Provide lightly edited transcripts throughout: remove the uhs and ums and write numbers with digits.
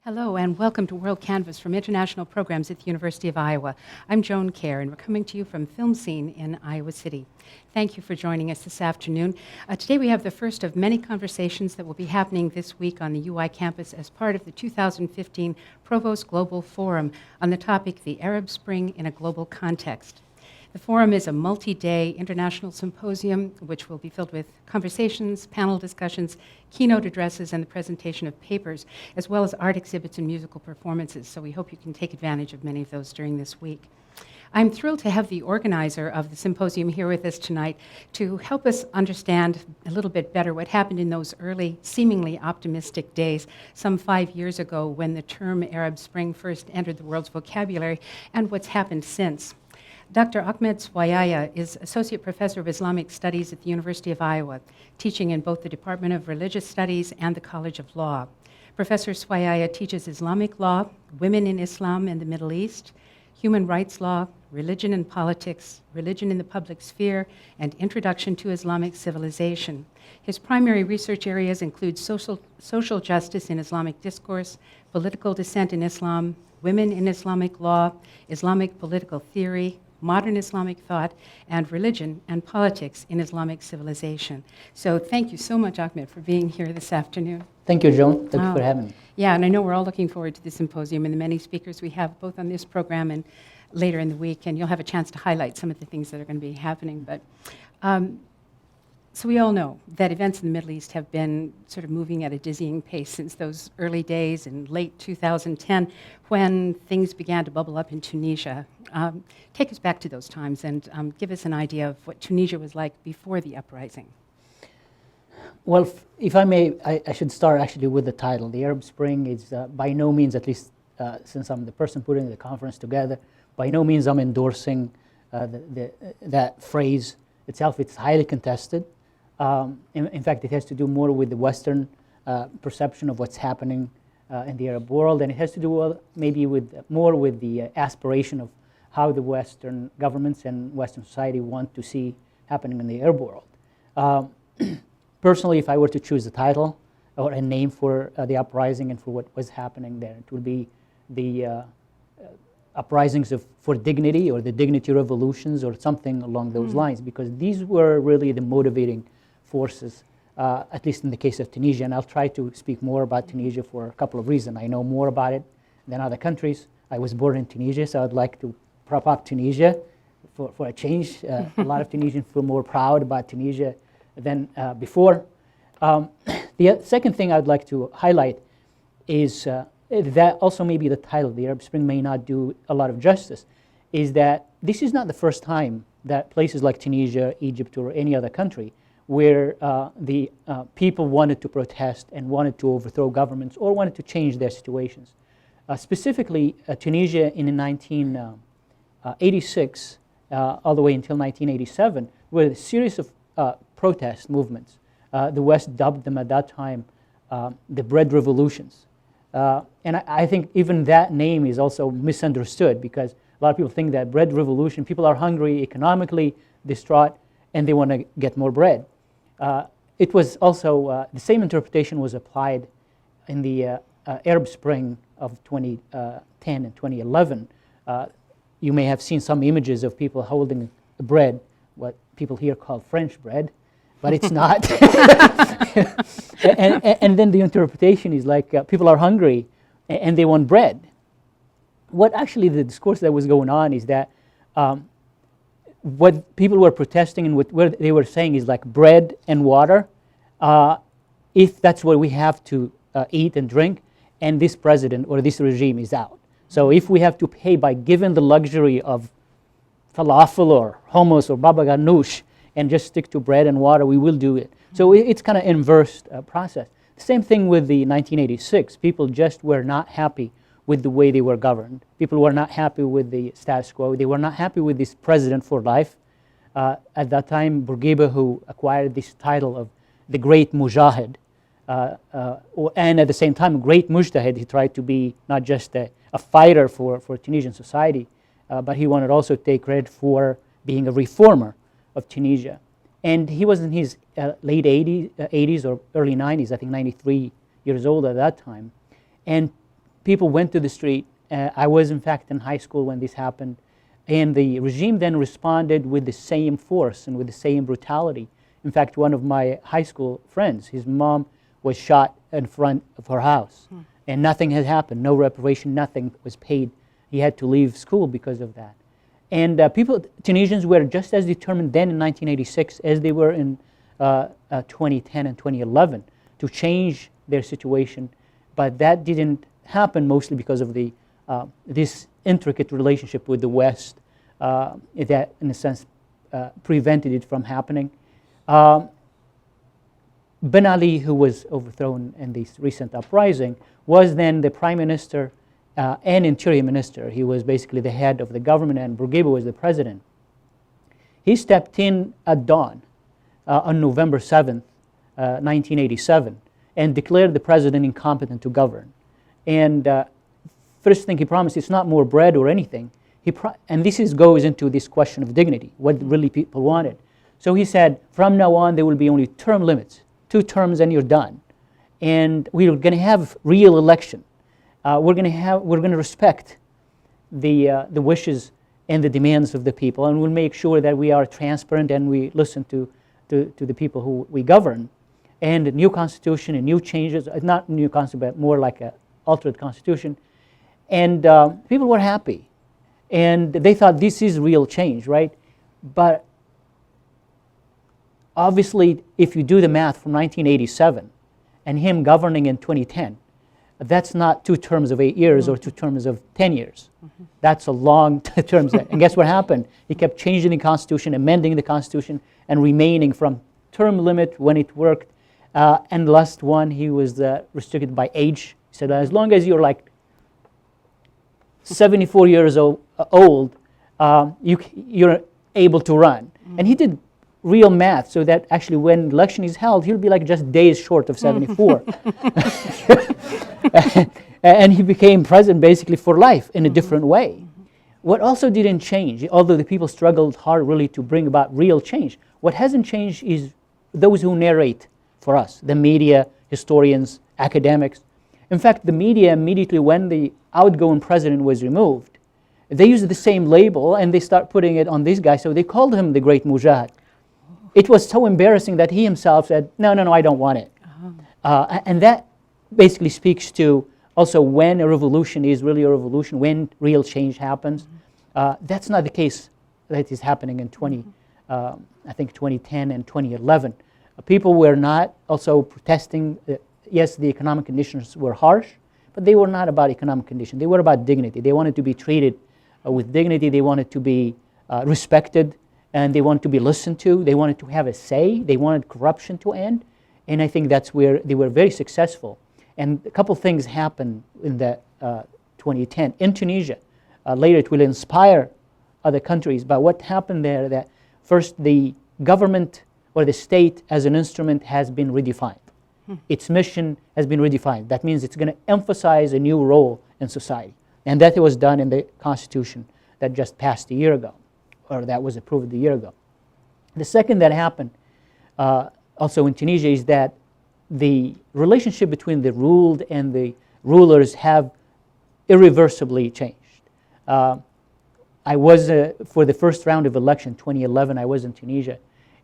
Hello and welcome to WorldCanvass from International Programs at the University of Iowa. I'm Joan Kerr and we're coming to you from Film Scene in Iowa City. Thank you for joining us this afternoon. Today we have the first of many conversations that will be happening this week on the UI campus as part of the 2015 Provost Global Forum on the topic, The Arab Spring in a Global Context. The forum is a multi-day international symposium which will be filled with conversations, panel discussions, keynote addresses, and the presentation of papers, as well as art exhibits and musical performances. So we hope you can take advantage of many of those during this week. I'm thrilled to have the organizer of the symposium here with us tonight to help us understand a little bit better what happened in those early, seemingly optimistic days, some 5 years ago when the term Arab Spring first entered the world's vocabulary, and what's happened since. Dr. Ahmed Souaiaia is Associate Professor of Islamic Studies at the University of Iowa, teaching in both the Department of Religious Studies and the College of Law. Professor Souaiaia teaches Islamic law, women in Islam and the Middle East, human rights law, religion and politics, religion in the public sphere, and introduction to Islamic civilization. His primary research areas include social justice in Islamic discourse, political dissent in Islam, women in Islamic law, Islamic political theory, modern Islamic thought, and religion and politics in Islamic civilization. So thank you so much, Ahmed, for being here this afternoon. Thank you, Joan. Thank you for having me. Yeah, and I know we're all looking forward to the symposium and the many speakers we have both on this program and later in the week, and you'll have a chance to highlight some of the things that are going to be happening. But so we all know that events in the Middle East have been sort of moving at a dizzying pace since those early days in late 2010 when things began to bubble up in Tunisia. Take us back to those times and give us an idea of what Tunisia was like before the uprising. Well, if I may, I should start actually with the title. The Arab Spring is by no means, at least since I'm the person putting the conference together, by no means I'm endorsing that phrase itself. It's highly contested. In fact, it has to do more with the Western perception of what's happening in the Arab world, and it has to do maybe more with the aspiration of how the Western governments and Western society want to see happening in the Arab world. Personally, if I were to choose a title or a name for the uprising and for what was happening there, it would be the uprisings for dignity, or the dignity revolutions, or something along those lines, because these were really the motivating forces, at least in the case of Tunisia. And I'll try to speak more about Tunisia for a couple of reasons. I know more about it than other countries. I was born in Tunisia, so I'd like to prop up Tunisia for a change. A lot of Tunisians feel more proud about Tunisia than before. The second thing I'd like to highlight is that also maybe the title, the Arab Spring, may not do a lot of justice, is that this is not the first time that places like Tunisia, Egypt, or any other country where the people wanted to protest and wanted to overthrow governments or wanted to change their situations. Specifically, Tunisia in 1986 all the way until 1987 were a series of protest movements. The West dubbed them at that time the bread revolutions. And I think even that name is also misunderstood, because a lot of people think that bread revolution, people are hungry, economically distraught, and they want to get more bread. It was also, the same interpretation was applied in the Arab Spring of 2010 and 2011. You may have seen some images of people holding bread, what people here call French bread, but it's not. and then the interpretation is like people are hungry and they want bread. What actually the discourse that was going on is that what people were protesting and what they were saying is like bread and water, if that's what we have to eat and drink, and this president or this regime is out. So if we have to pay by giving the luxury of falafel or hummus or baba ganoush and just stick to bread and water, we will do it. So it's kind of inverse process. Same thing with the 1986. People just were not happy with the way they were governed. People were not happy with the status quo. They were not happy with this president for life. At that time, Bourguiba, who acquired this title of the Great Mujahid, and at the same time, Great Mujtahid, he tried to be not just a fighter for Tunisian society, but he wanted also to take credit for being a reformer of Tunisia. And he was in his late 80s or early 90s, I think 93 years old at that time. And people went to the street. I was, in fact, in high school when this happened. And the regime then responded with the same force and with the same brutality. In fact, one of my high school friends, his mom was shot in front of her house. And nothing had happened, no reparation, nothing was paid. He had to leave school because of that. And Tunisians were just as determined then in 1986 as they were in 2010 and 2011 to change their situation. But that didn't happen mostly because of this intricate relationship with the West that, in a sense, prevented it from happening. Ben Ali, who was overthrown in this recent uprising, was then the prime minister and interior minister. He was basically the head of the government, and Bourguiba was the president. He stepped in at dawn on November 7th, 1987, and declared the president incompetent to govern. And first thing he promised, it's not more bread or anything. And this goes into this question of dignity, what really people wanted. So he said, from now on, there will be only term limits, 2 terms and you're done. And we're going to have real election. We're going to respect the wishes and the demands of the people, and we'll make sure that we are transparent and we listen to the people who we govern. And a new constitution and new changes, not new constitution, but more like an altered constitution. And people were happy. And they thought this is real change, right? But obviously, if you do the math from 1987 and him governing in 2010, that's not 2 terms of 8 years or 2 terms of 10 years. That's a long term. And guess what happened? He kept changing the Constitution, amending the Constitution, and remaining from term limit when it worked. And the last one, he was restricted by age. He said, as long as you're like 74 years old, you're able to run. And he did real math, so that actually when election is held, he'll be like just days short of 74. And he became president basically for life in a different way. What also didn't change, although the people struggled hard really to bring about real change, what hasn't changed is those who narrate for us, the media, historians, academics. In fact, the media immediately when the outgoing president was removed, they used the same label and they start putting it on this guy, so they called him the Great Mujahid. It was so embarrassing that he himself said, no, I don't want it. And that basically speaks to also when a revolution is really a revolution, when real change happens. That's not the case that is happening in 2010 and 2011. People were not also protesting. Yes, the economic conditions were harsh, but they were not about economic conditions. They were about dignity. They wanted to be treated with dignity. They wanted to be respected, and they wanted to be listened to. They wanted to have a say. They wanted corruption to end. And I think that's where they were very successful. And a couple things happened in that 2010 in Tunisia. Later it will inspire other countries. But what happened there, that first the government or the state as an instrument has been redefined. Its mission has been redefined. That means it's going to emphasize a new role in society. And that was done in the Constitution that just passed a year ago, or that was approved a year ago. The second that happened also in Tunisia is that the relationship between the ruled and the rulers have irreversibly changed. I was, for the first round of election, 2011, I was in Tunisia,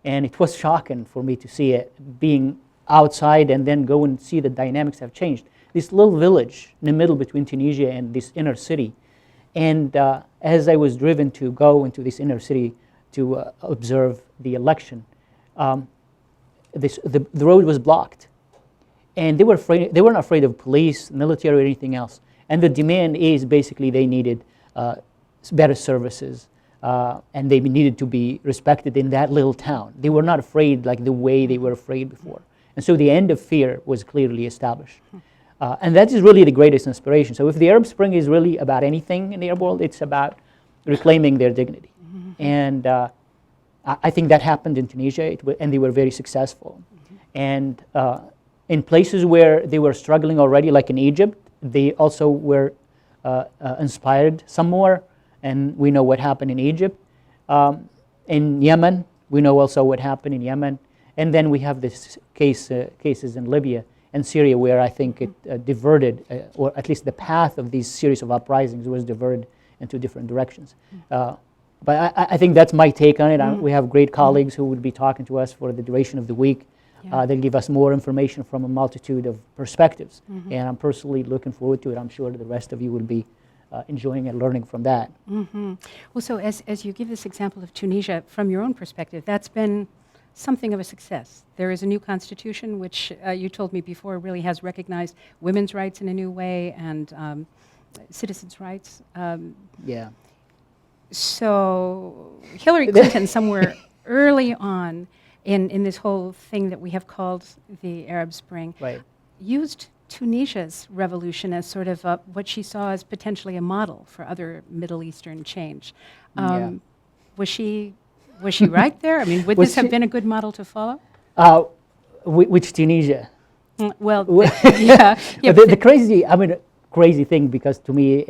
and it was shocking for me to see it being outside and then go and see the dynamics have changed. This little village in the middle between Tunisia and this inner city, and as I was driven to go into this inner city to observe the election, the road was blocked. And they weren't afraid of police, military, or anything else. And the demand is basically they needed better services, and they needed to be respected in that little town. They were not afraid like the way they were afraid before. And so the end of fear was clearly established. And that is really the greatest inspiration. So if the Arab Spring is really about anything in the Arab world, it's about reclaiming their dignity. And I think that happened in Tunisia, and they were very successful. And in places where they were struggling already, like in Egypt, they also were inspired some more, and we know what happened in Egypt. In Yemen, we know also what happened in Yemen. And then we have this cases in Libya. and Syria, where I think it diverted, or at least the path of these series of uprisings was diverted into different directions. But I think that's my take on it. We have great colleagues who would be talking to us for the duration of the week. Yeah. They'll give us more information from a multitude of perspectives. And I'm personally looking forward to it. I'm sure the rest of you will be enjoying and learning from that. Well, so as you give this example of Tunisia, from your own perspective, that's been something of a success. There is a new constitution, which you told me before really has recognized women's rights in a new way and citizens' rights. Yeah. So Hillary Clinton, somewhere early on in this whole thing that we have called the Arab Spring, Right. used Tunisia's revolution as sort of what she saw as potentially a model for other Middle Eastern change. Yeah. Was she right there? I mean, would this have been a good model to follow? Which Tunisia? Well, yeah. The crazy thing, because to me,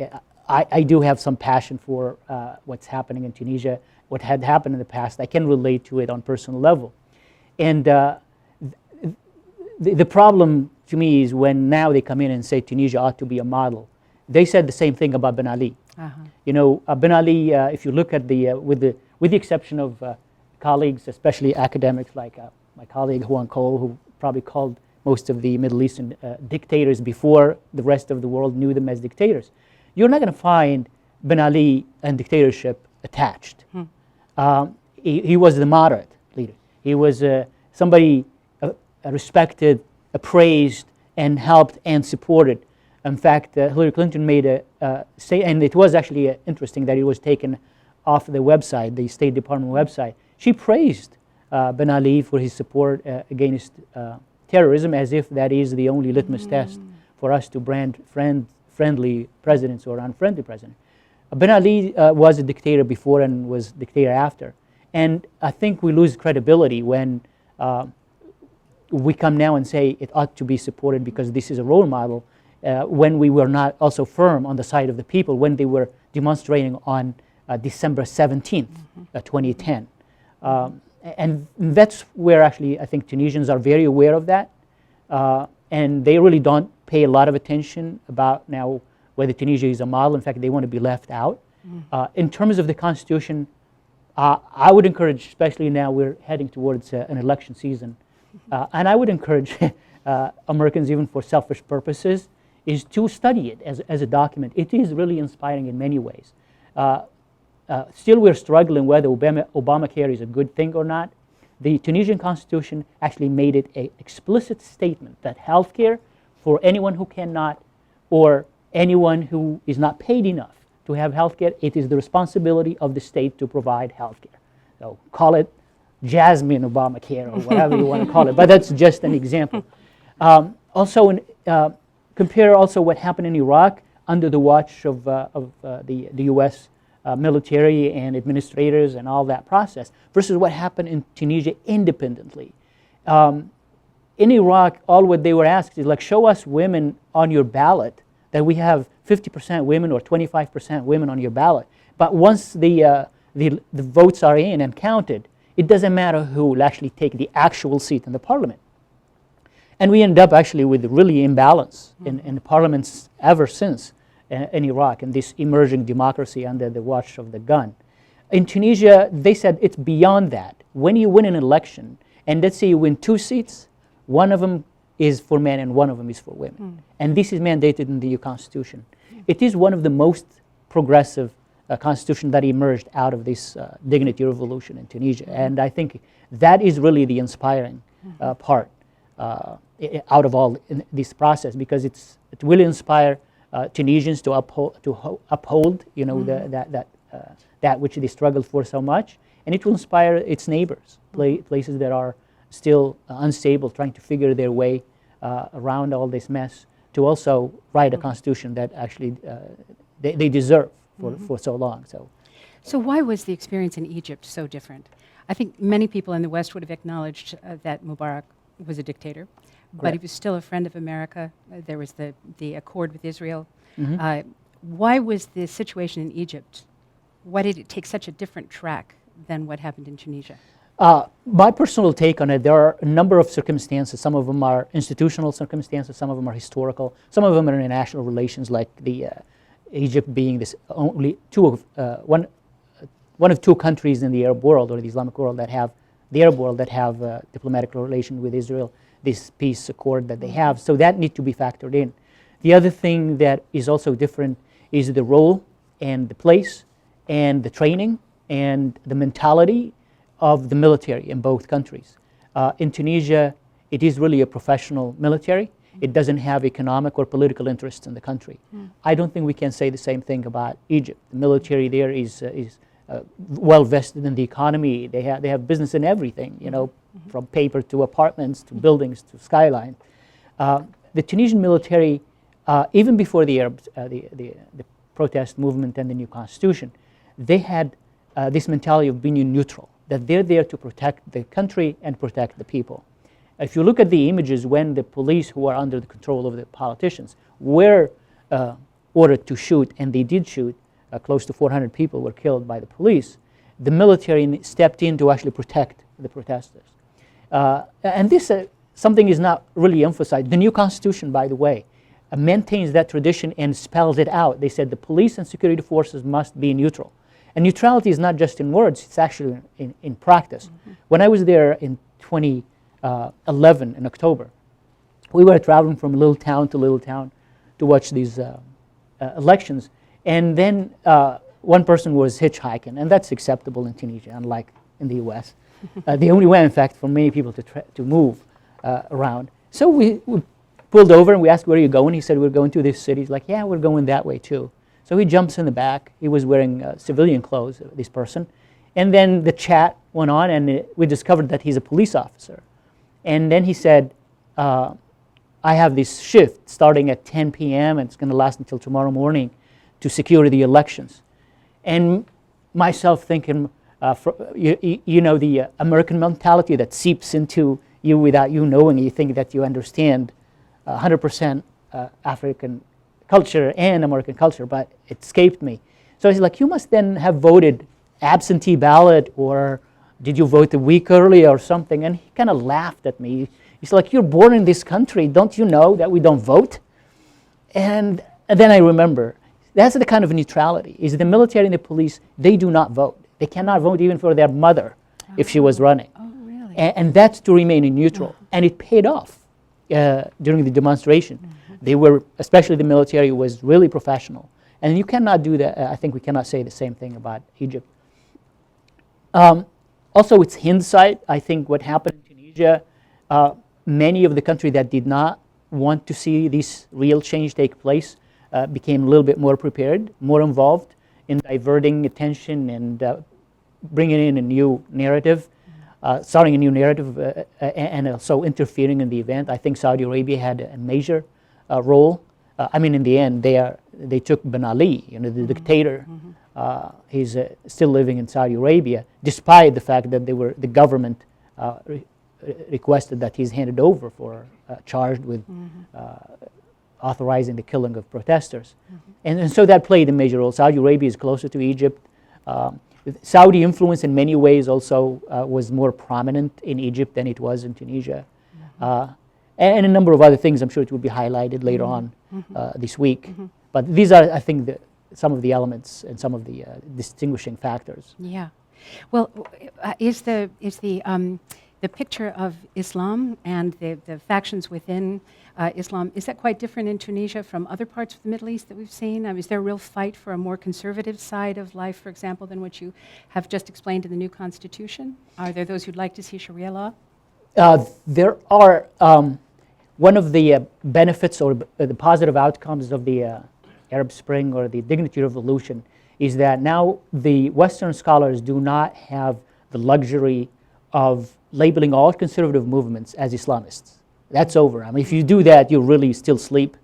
I do have some passion for what's happening in Tunisia, what had happened in the past. I can relate to it on personal level. And the problem to me is when now they come in and say Tunisia ought to be a model. They said the same thing about Ben Ali. You know, Ben Ali, if you look at with the exception of colleagues, especially academics like my colleague Juan Cole, who probably called most of the Middle Eastern dictators before the rest of the world knew them as dictators. You're not going to find Ben Ali and dictatorship attached. He was the moderate leader. He was somebody respected, praised, and helped and supported. In fact, Hillary Clinton made a say, and it was actually interesting that it was taken off the website, the State Department website. She praised Ben Ali for his support against terrorism, as if that is the only litmus test for us to brand friendly presidents or unfriendly presidents. Ben Ali was a dictator before and was dictator after. And I think we lose credibility when we come now and say it ought to be supported because this is a role model, when we were not also firm on the side of the people when they were demonstrating on December 17th, 2010. And that's where actually I think Tunisians are very aware of that. And they really don't pay a lot of attention about now whether Tunisia is a model. In fact, they want to be left out. In terms of the constitution, I would encourage, especially now we're heading towards an election season, and I would encourage Americans, even for selfish purposes, is to study it as a document. It is really inspiring in many ways. Still, we're struggling whether Obamacare is a good thing or not. The Tunisian constitution actually made it an explicit statement that health care for anyone who cannot or anyone who is not paid enough to have health care, it is the responsibility of the state to provide health care. So call it Jasmine Obamacare or whatever you want to call it, but that's just an example. Also, compare also what happened in Iraq under the watch of the U.S. Military and administrators and all that process versus what happened in Tunisia independently. In Iraq, all what they were asked is like, show us women on your ballot, that we have 50% women or 25% women on your ballot. But once the votes are in and counted, it doesn't matter who will actually take the actual seat in the parliament. And we end up actually with really imbalance in the parliaments ever since in Iraq, and this emerging democracy under the watch of the gun. In Tunisia, they said it's beyond that. When you win an election, and let's say you win 2 seats, one of them is for men and one of them is for women. And this is mandated in the EU Constitution. It is one of the most progressive constitution that emerged out of this dignity revolution in Tunisia. And I think that is really the inspiring part out of all this process, because it will inspire Tunisians to uphold you know, that which they struggled for so much, and it will inspire its neighbors, places that are still unstable, trying to figure their way around all this mess, to also write a constitution that actually they deserve for so long. So why was the experience in Egypt so different? I think many people in the West would have acknowledged that Mubarak was a dictator, but he was still a friend of America. There was the accord with Israel. Why was the situation in Egypt, why did it take such a different track than what happened in Tunisia? My personal take on it, there are a number of circumstances. Some of them are institutional circumstances, some of them are historical, some of them are international relations, like Egypt being this only one of two countries in the Arab world or the Islamic world that have diplomatic relation with Israel, this peace accord that they have. So that need to be factored in. The other thing that is also different is the role and the place and the training and the mentality of the military in both countries. In Tunisia, it is really a professional military. It doesn't have economic or political interests in the country. I don't think we can say the same thing about Egypt. The military there is well vested in the economy. They have business in everything, you know, from paper to apartments to buildings to skyline. The Tunisian military, even before the Arabs, the protest movement and the new constitution, they had this mentality of being neutral, that they're there to protect the country and protect the people. If you look at the images when the police, who are under the control of the politicians, were ordered to shoot, and they did shoot, close to 400 people were killed by the police, the military stepped in to actually protect the protesters. And this, something is not really emphasized. The new constitution, by the way, maintains that tradition and spells it out. They said the police and security forces must be neutral. And neutrality is not just in words, it's actually in practice. When I was there in 2011, in October, we were traveling from little town to watch these elections. And then one person was hitchhiking, and that's acceptable in Tunisia, unlike in the US. The only way, in fact, for many people to move around. So we pulled over and we asked, where are you going? He said, we're going to this city. He's like, yeah, we're going that way too. So he jumps in the back. He was wearing civilian clothes, this person. And then the chat went on, and we discovered that he's a police officer. And then he said, I have this shift starting at 10 p.m. and it's going to last until tomorrow morning to secure the elections. And myself thinking, you know, the American mentality that seeps into you without you knowing. You think that you understand 100% African culture and American culture, but it escaped me. So he's like, you must then have voted absentee ballot, or did you vote a week early or something? And he kind of laughed at me. He's like, you're born in this country. Don't you know that we don't vote? And then I remember, that's the kind of neutrality. Is the military and the police, they do not vote. They cannot vote even for their mother if she was running. Oh, really? And that's to remain neutral. And it paid off during the demonstration. They were, especially the military, was really professional. And you cannot do that. I think we cannot say the same thing about Egypt. Also, it's hindsight. I think what happened in Tunisia, many of the country that did not want to see this real change take place became a little bit more prepared, more involved in diverting attention and bringing in a new narrative, starting a new narrative, and also interfering in the event. I think Saudi Arabia had a major role. I mean, in the end, they took Ben Ali, you know, the dictator. He's still living in Saudi Arabia, despite the fact that the government requested that he's handed over for charged with authorizing the killing of protesters. And so that played a major role. Saudi Arabia is closer to Egypt. Saudi influence in many ways also was more prominent in Egypt than it was in Tunisia. And a number of other things, I'm sure it will be highlighted later on this week. But these are, I think, some of the elements and some of the distinguishing factors. Yeah. Well, is the picture of Islam and the factions within Islam, is that quite different in Tunisia from other parts of the Middle East that we've seen? Is there a real fight for a more conservative side of life, for example, than what you have just explained in the new constitution? Are there those who'd like to see Sharia law? There are, one of the benefits or the positive outcomes of the Arab Spring or the Dignity Revolution is that now the Western scholars do not have the luxury of labeling all conservative movements as Islamists. That's over. I mean, if you do that, you really still sleep,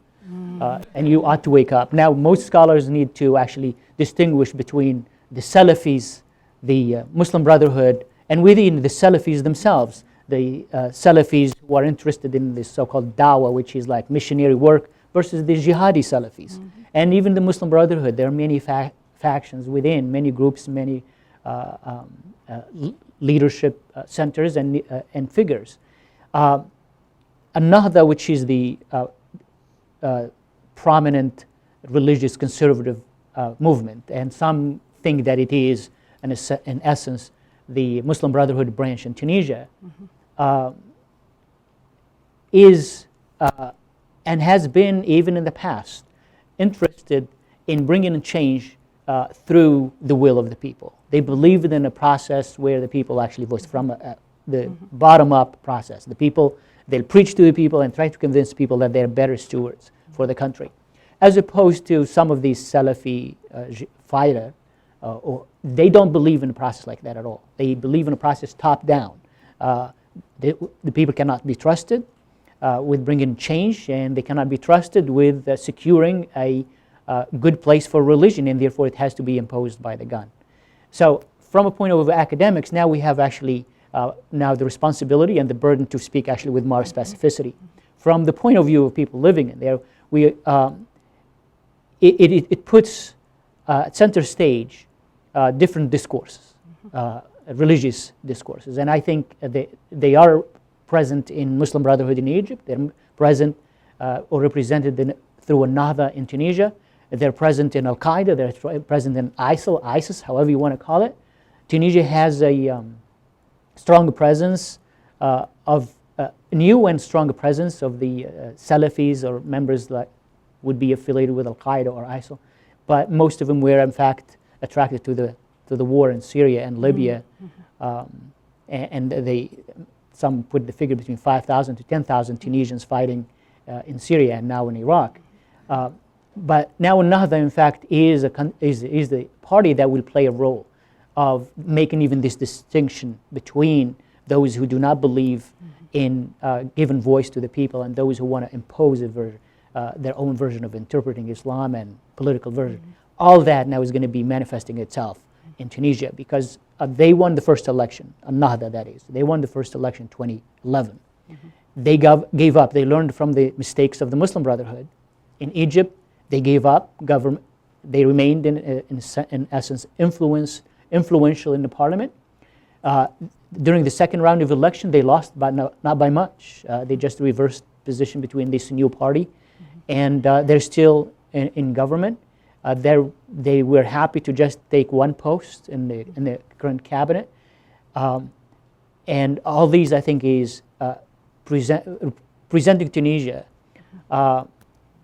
and you ought to wake up. Now, most scholars need to actually distinguish between the Salafis, the Muslim Brotherhood, and within the Salafis themselves, the Salafis who are interested in this so-called dawah, which is like missionary work, versus the jihadi Salafis. And even the Muslim Brotherhood, there are many factions within, many groups, many leadership centers and figures. Annahda, which is the prominent religious conservative movement, and some think that it is, in essence, the Muslim Brotherhood branch in Tunisia, is and has been, even in the past, interested in bringing in change through the will of the people. They believed in a process where the people actually voiced from the bottom-up process. The people, they'll preach to the people and try to convince people that they're better stewards for the country, as opposed to some of these Salafi fighters. Or they don't believe in a process like that at all. They believe in a process top-down. The people cannot be trusted with bringing change, and they cannot be trusted with securing a good place for religion, and therefore it has to be imposed by the gun. So from a point of view of academics, now we have actually now the responsibility and the burden to speak actually with more specificity. From the point of view of people living in there, it puts at center stage different discourses, religious discourses, and I think they are present in Muslim Brotherhood in Egypt. They're present or represented through Annahda in Tunisia. They're present in Al-Qaeda. They're present in ISIL, ISIS, however you want to call it. Tunisia has a strong presence new and stronger presence of the Salafis or members that would be affiliated with Al-Qaeda or ISIL, but most of them were in fact attracted to the war in Syria and Libya, and some put the figure between 5,000 to 10,000 Tunisians fighting in Syria and now in Iraq. But now Annahda, in fact, is the party that will play a role of making even this distinction between those who do not believe in giving voice to the people and those who want to impose their own version of interpreting Islam and political version. All that now is going to be manifesting itself in Tunisia because they won the first election, Annahda that is. They won the first election in 2011. They gave up. They learned from the mistakes of the Muslim Brotherhood. In Egypt, they gave up government. They remained in essence influential in the parliament. During the second round of election, they lost, but not by much. They just reversed position between this new party, and they're still in government. They were happy to just take one post in the current cabinet, and all these I think is presenting Tunisia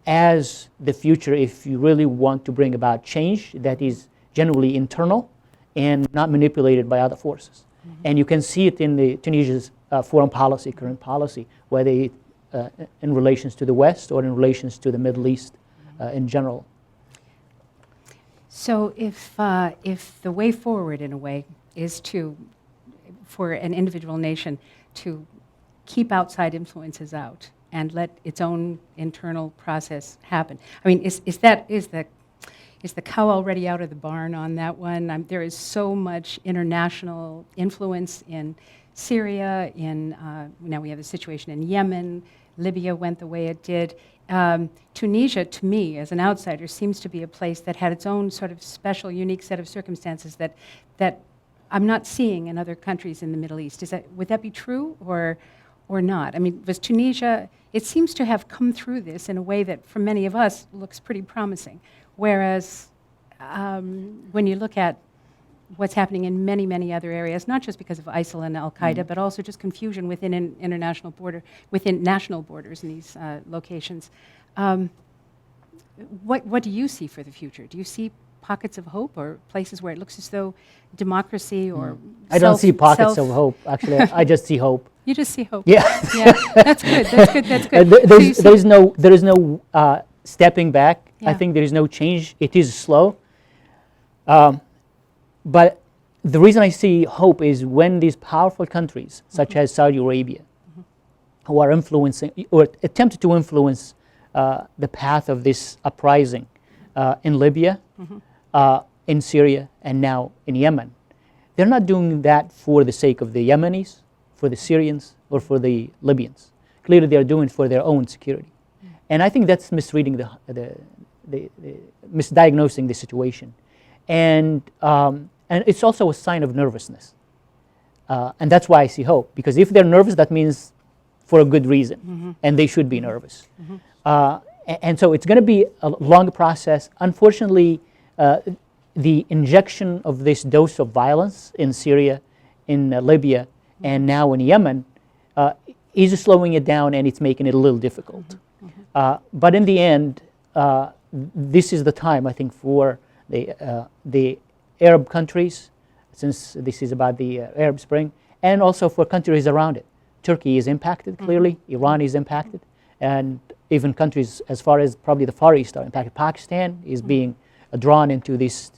as the future if you really want to bring about change that is generally internal and not manipulated by other forces. And you can see it in Tunisia's foreign policy, current policy, whether in relations to the West or in relations to the Middle East in general. So if the way forward, in a way, is for an individual nation to keep outside influences out and let its own internal process happen, I mean, is the cow already out of the barn on that one? There is so much international influence in Syria. Now we have the situation in Yemen. Libya went the way it did. Tunisia, to me, as an outsider, seems to be a place that had its own sort of special, unique set of circumstances that I'm not seeing in other countries in the Middle East. Would that be true or not? I mean, was Tunisia? It seems to have come through this in a way that, for many of us, looks pretty promising. Whereas when you look at what's happening in many, many other areas, not just because of ISIL and Al-Qaeda, but also just confusion within within national borders in these locations. What do you see for the future? Do you see pockets of hope or places where it looks as though democracy or I don't see pockets of hope, actually. I just see hope. You just see hope. Yeah. Yeah, that's good, that's good, that's good. There is no stepping back. Yeah. I think there is no change. It is slow. But the reason I see hope is when these powerful countries, such as Saudi Arabia, who are influencing or attempted to influence the path of this uprising in Libya, in Syria, and now in Yemen, they're not doing that for the sake of the Yemenis, for the Syrians, or for the Libyans. Clearly, they're doing it for their own security. And I think that's misreading misdiagnosing the situation. And it's also a sign of nervousness. And that's why I see hope, because if they're nervous, that means for a good reason, and they should be nervous. And so it's going to be a long process. Unfortunately, the injection of this dose of violence in Syria, in Libya, and now in Yemen is slowing it down, and it's making it a little difficult. But in the end, this is the time, I think, for the Arab countries, since this is about the Arab Spring, and also for countries around it. Turkey is impacted, clearly. Iran is impacted. And even countries as far as probably the Far East are impacted. Pakistan is being drawn into this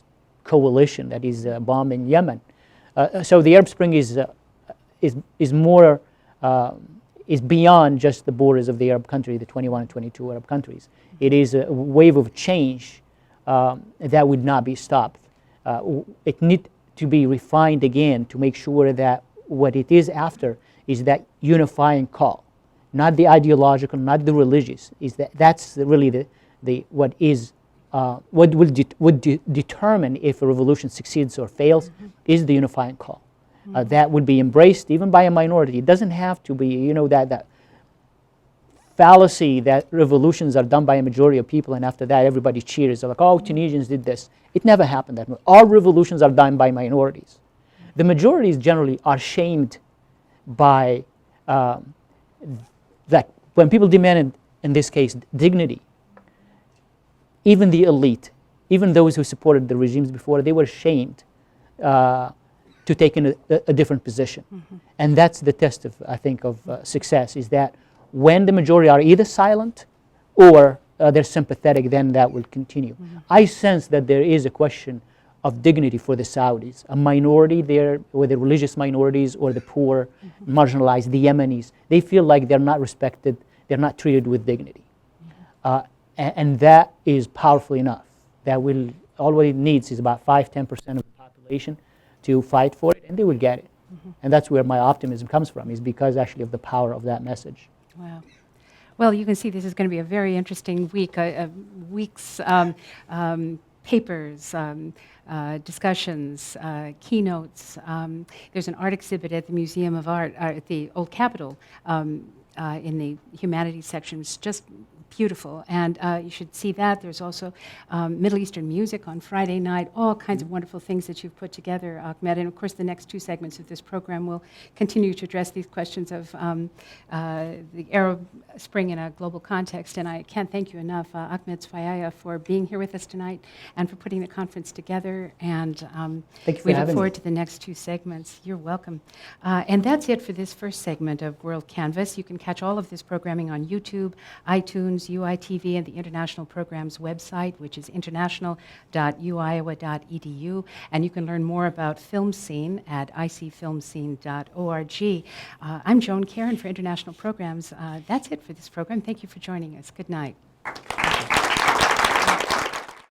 coalition that is bombing Yemen. So the Arab Spring is more, is beyond just the borders of the Arab country, the 21 and 22 Arab countries. It is a wave of change that would not be stopped. It needs to be refined again to make sure that what it is after is that unifying call, not the ideological, not the religious. That's really what would determine if a revolution succeeds or fails, is the unifying call. That would be embraced even by a minority. It doesn't have to be, that fallacy that revolutions are done by a majority of people and after that everybody cheers. They're like, oh, Tunisians did this. It never happened that way. All revolutions are done by minorities. The majorities generally are shamed by that. When people demanded, in this case, dignity, even the elite, even those who supported the regimes before, they were shamed to take in a different position. And that's the test of, I think, of success, is that when the majority are either silent or they're sympathetic, then that will continue. I sense that there is a question of dignity for the Saudis, a minority there, whether religious minorities or the poor, marginalized, the Yemenis. They feel like they're not respected, they're not treated with dignity. And that is powerful enough. That will, all it needs is about 5-10% of the population to fight for it, and they will get it. And that's where my optimism comes from, is because actually of the power of that message. Wow. Well, you can see this is going to be a very interesting week. Weeks, papers, discussions, keynotes. There's an art exhibit at the Museum of Art at the Old Capitol in the humanities section. It's just beautiful, and you should see that. There's also Middle Eastern music on Friday night, all kinds of wonderful things that you've put together, Ahmed. And of course, the next two segments of this program will continue to address these questions of the Arab Spring in a global context. And I can't thank you enough, Ahmed Souaiaia, for being here with us tonight and for putting the conference together. And thank you for we look having forward me. to the next two segments. You're welcome. And that's it for this first segment of WorldCanvass. You can catch all of this programming on YouTube, iTunes, UITV, and the International Program's website, which is international.uiowa.edu. And you can learn more about Film Scene at icfilmscene.org. I'm Joan Karen for International Programs. That's it for this program. Thank you for joining us. Good night.